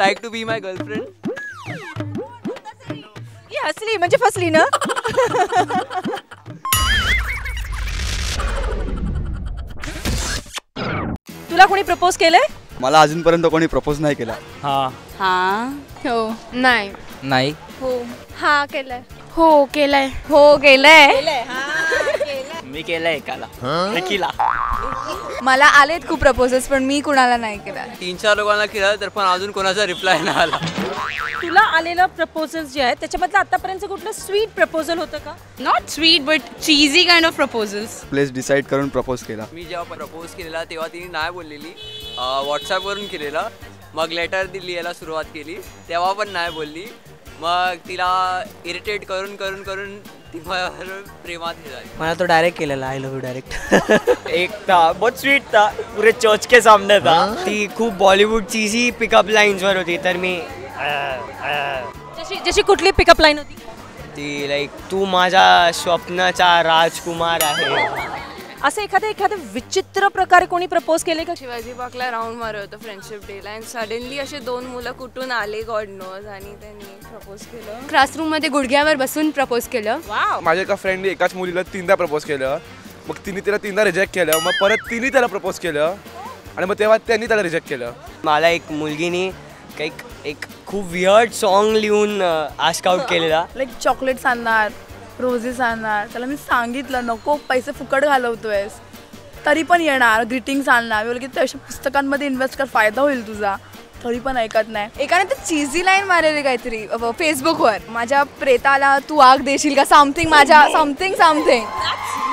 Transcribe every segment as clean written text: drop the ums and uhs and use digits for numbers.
like to be my girlfriend? ही हसली म्हणजे फसली ना. तुला कोणी प्रपोज केलंय? मला अजूनपर्यंत कोणी प्रपोज नाही केला. हां हो नाही नाही. हो हा केलाय हो केलाय मी केलंय एकाला. नक्कीला. मला आलेत खूप प्रपोजल्स पण मी कुणाला नाही केला. 3-4 लोकांना केलं तर पण अजून कोणाचा रिप्लाय नाही आला. तुला आलेलं प्रपोजल्स जे आहेत त्याच्यामधलं आतापर्यंत कुठलं स्वीट प्रपोजल होतं का? Not sweet but cheesy kind of proposals. Place decide करून प्रपोज केला. मी जेव्हा प्रपोज केलेला तेव्हा तिने नाही बोललेली. व्हॉट्सॲपवरून केलेलं. मग लेटर लिहायला सुरुवात केली तेव्हा पण नाही बोलली. मग तिला इरिटेट करून करून करून ती माझ्यावर प्रेमात झाली. मैंने तो डायरेक्ट केलेला आई लव यू डायरेक्ट. एक था बहुत स्वीट था पूरे चर्च के सामने था. ती खूप बॉलिवूड चीजी पिकअप लाईन्सवर होती तर मी जशी कुठली पिकअप लाईन होती? ती लाईक तू माझा स्वप्नाचा राजकुमार आहे. असं एखाद्या विचित्र प्रकारे कोणी प्रपोज केले का? शिवाजी पार्कला राऊंड मारत होतो फ्रेंडशिप डेला आणि सडनली असे 2 मुलं कुठून आले गॉड नोज आणि त्यांनी प्रपोज केलं. क्लासरूम मध्ये गुडघ्यावर बसून प्रपोज केलं. माझ्या एका फ्रेंडने एकाच मुलीला 3दा प्रपोज केलं. मग तिने तिला 3दा रिजेक्ट केलं. मग परत तिने त्याला प्रपोज केलं आणि मग तेव्हा त्यांनी त्याला रिजेक्ट केलं. मला एक मुलगीने एक खूप वियर्ड सॉन्ग लिहून आस्क आउट केलेला. लाईक चॉकलेट्स आणणार, रोजेस आणणार. त्याला मी सांगितलं नको पैसे फुकट घालवतोयस तरी पण येणार. ग्रीटिंग्स आणणार. मी बोलले की अशा पुस्तकांमध्ये इन्व्हेस्ट कर फायदा होईल तुझा. तरी पण ऐकत नाही. एकाने तर चीझी लाईन मारलेली काहीतरी फेसबुकवर. माझ्या प्रेताला तू आग देशील का समथिंग. माझ्या समथिंग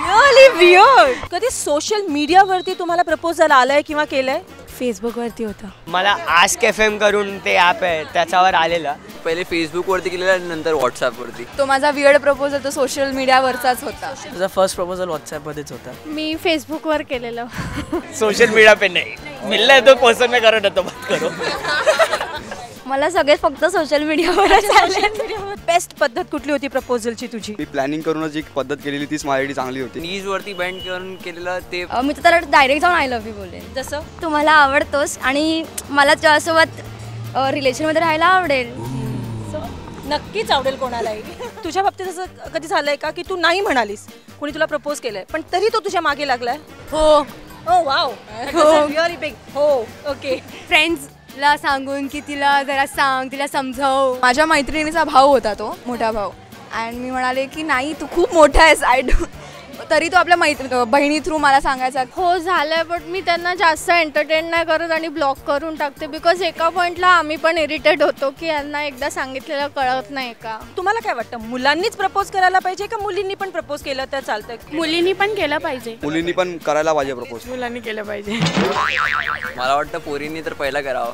रिअली वियर्ड. कधी सोशल मीडियावरती तुम्हाला प्रपोजल आलाय किंवा केलंय? फेसबुकवरती होतं. मला आस्क FM करून ते ॲप आहे त्याच्यावर आलेलं. पहिले फेसबुकवरती केलेलं आणि नंतर व्हॉट्सॲपवरती. तो माझा वियर्ड प्रपोजल तो सोशल मीडियावरचाच होता. तुझा फर्स्ट प्रपोजल व्हॉट्सॲपमध्येच होता. मी फेसबुकवर केलेलं. सोशल मीडिया पे नाही मिलना है तो पर्सन में करो ना तो मत करो. मला सगळे फक्त सोशल मीडियावरच आले. बेस्ट पद्धत कुठली होती प्रपोजलची तुझी? मी प्लॅनिंग करूनच जी पद्धत केलेली तीच माझ्यासाठी चांगली होती. नीजवरती बँड करून केलेलं ते. मी तर त्याला डायरेक्ट जाऊन आय लव्ह यू बोलले. जसं तू मला आवडतोस आणि मला तुझ्यासोबत रिलेशनमध्ये राहायला आवडेल. नक्कीच आवडेल कोणालाही. तुझ्या बाबतीत असं कधी झालंय का की तू नाही म्हणालीस, कोणी तुला प्रपोज केलंय पण तरी तो तुझ्या मागे लागलाय? हो. ओ वाव. Really big. हो ओके. फ्रेंड्सला सांगून की तिला जरा सांग, तिला समजाव. माझ्या मैत्रिणीचा भाऊ होता तो, मोठा भाऊ. आणि मी म्हणाले की नाही तू खूप मोठा आहेस. तरी तो आपल्या बहिणी थ्रू मला सांगायचा. हो झालंय बट मी त्यांना जास्त एंटरटेन नाही करत आणि ब्लॉक करून टाकते. बिकॉज एका पॉईंटला आम्ही पण इरिटेट होतो की यांना एकदा सांगितलेलं कळत नाही का. तुम्हाला काय वाटतं मुलांनीच प्रपोज करायला पाहिजे का मुलींनी पण प्रपोज केलं तर चालतंय? मुलींनी पण केलं पाहिजे. मुलींनी पण करायला पाहिजे प्रपोज. मुलांनी केलं पाहिजे. मला वाटतं पोरींनी तर पहिला करावं.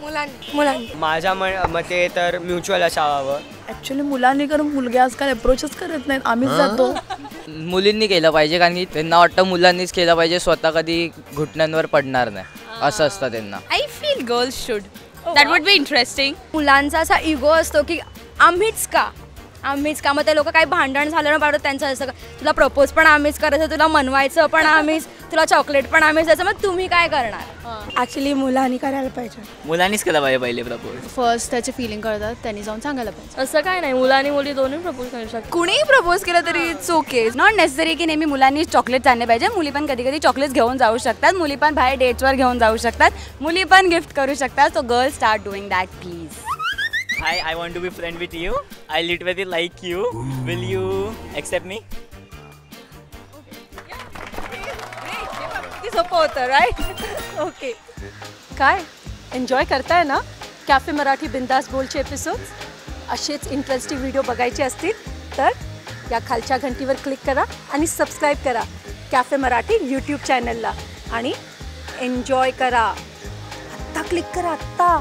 मुलांनी. माझ्या मते तर म्युच्युअल असावं. ॲक्च्युली मुलांनी करून मुलगे आजकाल अप्रोचच करत नाहीत. आम्हीच जातो. मुलींनी केलं पाहिजे कारण की त्यांना वाटतं मुलांनीच केलं पाहिजे, स्वतः कधी घुटण्यांवर पडणार नाही असं असतं त्यांना. I feel girls should. That would be interesting. मुलांचा असा इगो असतो की आम्हीच का मग ते लोक काही भांडण झालं ना पाडत त्यांचं असं तुला प्रपोज पण आम्हीच करायचं, तुला मनवायचं पण आम्हीच, तुला चॉकलेट पण आम्हीच द्यायचं. मग तुम्ही काय करणार? ॲक्च्युली मुलांनी करायला पाहिजे. मुलांनीच केलं पाहिजे पहिले प्रपोज. फर्स्ट त्याचे फिलिंग करतात त्यांनी जाऊन सांगायला पाहिजे. असं काय नाही, मुलं आणि मुली दोन्ही प्रपोज करू शकतात. कुणीही प्रपोज केलं तरी इट्स ओके. नॉट नेसेसरी की नेहमी मुलांनी चॉकलेट आणले पाहिजे. मुली पण कधी कधी चॉकलेट्स घेऊन जाऊ शकतात. मुली पण बाहेर डेट्सवर घेऊन जाऊ शकतात. मुली पण गिफ्ट करू शकतात. So girls start doing that please. Hi, I want to be friend with you. I literally like you. Will you accept me? सोपं होतं राईट. ओके. काय एन्जॉय करताय ना कॅफे मराठी बिंदास बोलचे एपिसोड्स? असेच इंटरेस्टिंग व्हिडिओ बघायचे असतील तर या खालच्या घंटीवर क्लिक करा आणि सबस्क्राईब करा कॅफे मराठी यूट्यूब चॅनलला आणि एन्जॉय करा. आत्ता क्लिक करा आत्ता.